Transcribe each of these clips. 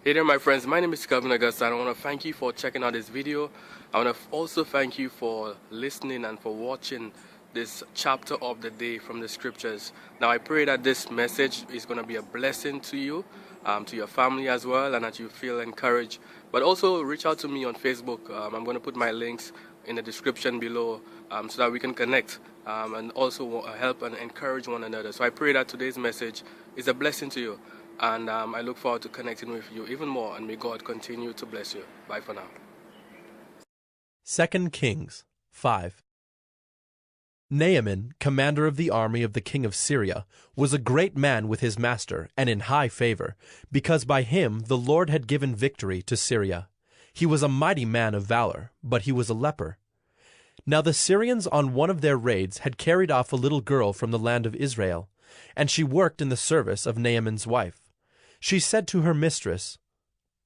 Hey there my friends, my name is Kevin Augusta and I want to thank you for checking out this video. I want to also thank you for listening and for watching this chapter of the day from the scriptures. Now I pray that this message is going to be a blessing to you, to your family as well, and that you feel encouraged. But also reach out to me on Facebook. I'm going to put my links in the description below so that we can connect and also help and encourage one another. So I pray that today's message is a blessing to you. And I look forward to connecting with you even more, and may God continue to bless you. Bye for now. 2 Kings 5. Naaman, commander of the army of the king of Syria, was a great man with his master and in high favor, because by him the Lord had given victory to Syria. He was a mighty man of valor, but he was a leper. Now the Syrians on one of their raids had carried off a little girl from the land of Israel, and she worked in the service of Naaman's wife. She said to her mistress,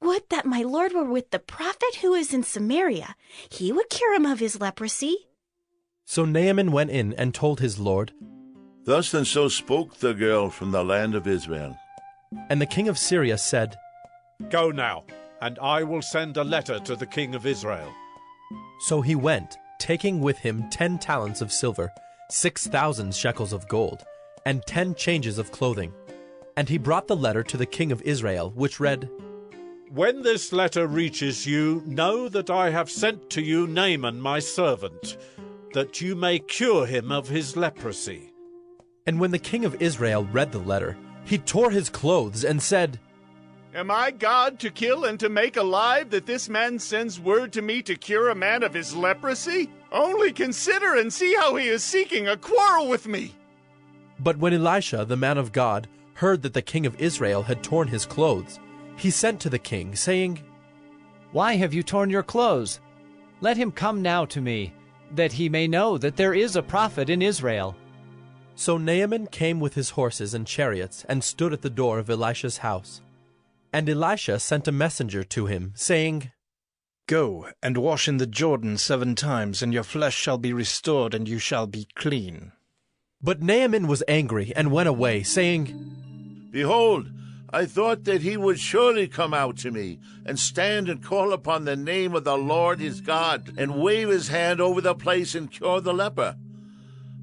"Would that my lord were with the prophet who is in Samaria. He would cure him of his leprosy." So Naaman went in and told his lord. Thus and so spoke the girl from the land of Israel. And the king of Syria said, "Go now, and I will send a letter to the king of Israel." So he went, taking with him 10 talents of silver, 6,000 shekels of gold, and 10 changes of clothing. And he brought the letter to the king of Israel, which read, "When this letter reaches you, know that I have sent to you Naaman my servant, that you may cure him of his leprosy." And when the king of Israel read the letter, he tore his clothes and said, "Am I God to kill and to make alive, that this man sends word to me to cure a man of his leprosy? Only consider and see how he is seeking a quarrel with me." But when Elisha, the man of God, heard that the king of Israel had torn his clothes, he sent to the king, saying, "Why have you torn your clothes? Let him come now to me, that he may know that there is a prophet in Israel." So Naaman came with his horses and chariots, and stood at the door of Elisha's house. And Elisha sent a messenger to him, saying, "Go and wash in the Jordan 7 times, and your flesh shall be restored, and you shall be clean." But Naaman was angry, and went away, saying, Behold, I thought that he would surely come out to me, and stand and call upon the name of the Lord his God, and wave his hand over the place and cure the leper.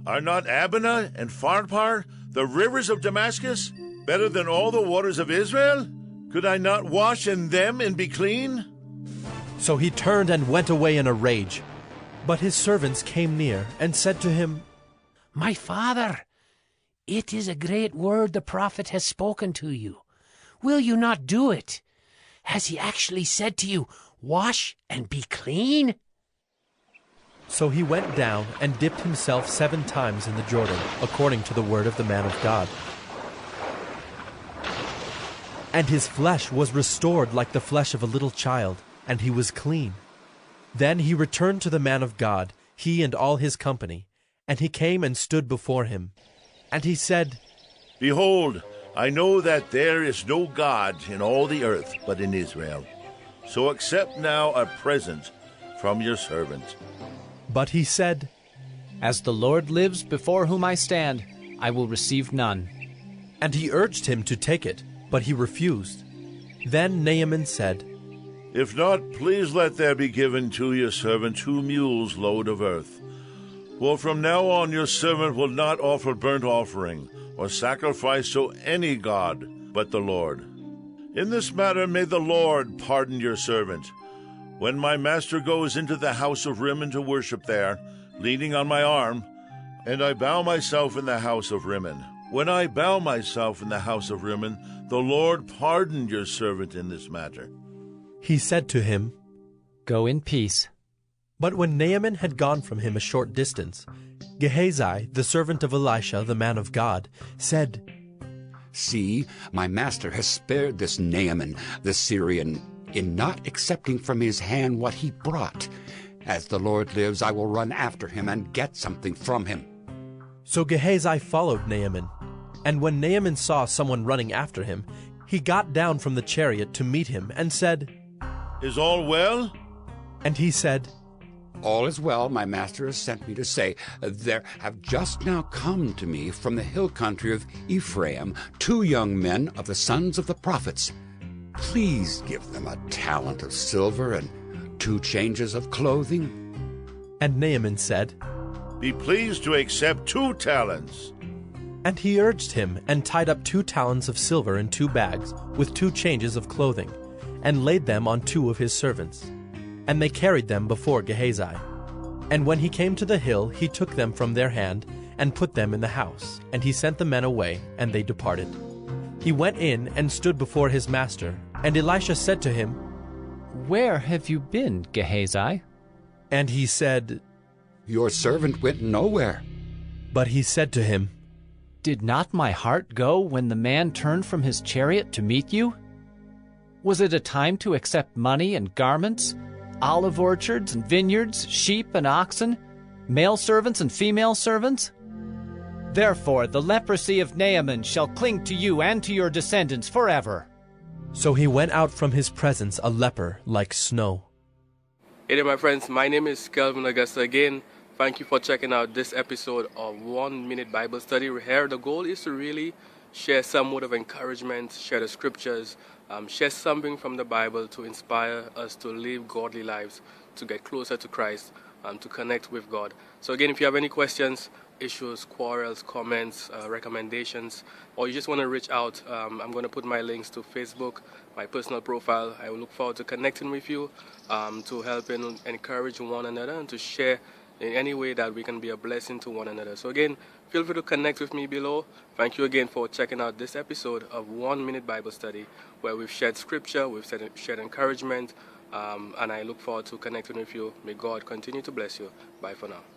Are not Abana and Pharpar, the rivers of Damascus, better than all the waters of Israel? Could I not wash in them and be clean? So he turned and went away in a rage. But his servants came near, and said to him, "My father, it is a great word the prophet has spoken to you. Will you not do it? Has he actually said to you, 'Wash and be clean'?" So he went down and dipped himself 7 times in the Jordan, according to the word of the man of God. And his flesh was restored like the flesh of a little child, and he was clean. Then he returned to the man of God, he and all his company, and he came and stood before him. And he said, Behold, I know that there is no God in all the earth but in Israel. So accept now a present from your servant. But he said, "As the Lord lives before whom I stand, I will receive none." And he urged him to take it, but he refused. Then Naaman said, If not, please let there be given to your servant 2 mules' load of earth. For from now on your servant will not offer burnt offering or sacrifice to any god but the Lord. In this matter may the Lord pardon your servant. When my master goes into the house of Rimmon to worship there, leaning on my arm, and I bow myself in the house of Rimmon. When I bow myself in the house of Rimmon, the Lord pardon your servant in this matter." He said to him, "Go in peace." But when Naaman had gone from him a short distance, Gehazi, the servant of Elisha, the man of God, said, "See, my master has spared this Naaman, the Syrian, in not accepting from his hand what he brought. As the Lord lives, I will run after him and get something from him." So Gehazi followed Naaman, and when Naaman saw someone running after him, he got down from the chariot to meet him and said, Is all well? And he said, "All is well, my master has sent me to say, there have just now come to me from the hill country of Ephraim 2 young men of the sons of the prophets. please give them a talent of silver and 2 changes of clothing? And Naaman said, Be pleased to accept 2 talents. And he urged him, and tied up 2 talents of silver in 2 bags, with 2 changes of clothing, and laid them on 2 of his servants. And they carried them before Gehazi. And when he came to the hill, he took them from their hand, and put them in the house. And he sent the men away, and they departed. He went in, and stood before his master. And Elisha said to him, Where have you been, Gehazi? And he said, Your servant went nowhere. But he said to him, Did not my heart go when the man turned from his chariot to meet you? Was it a time to accept money and garments, olive orchards and vineyards, sheep and oxen, male servants and female servants? Therefore the leprosy of Naaman shall cling to you and to your descendants forever. So he went out from his presence a leper like snow. Hey there, my friends. My name is Kelvin Augusta again. Thank you for checking out this episode of 1 Minute Bible Study. Here, the goal is to really share some word of encouragement, share the scriptures, share something from the Bible to inspire us to live godly lives, to get closer to Christ, to connect with God. So again, if you have any questions, issues, quarrels, comments, recommendations, or you just want to reach out, I'm going to put my links to Facebook, my personal profile. I will look forward to connecting with you, to help and encourage one another, and to share in any way that we can be a blessing to one another. So again, feel free to connect with me below. Thank you again for checking out this episode of 1 Minute Bible Study, where we've shared scripture, we've shared encouragement, and I look forward to connecting with you. May God continue to bless you. Bye for now.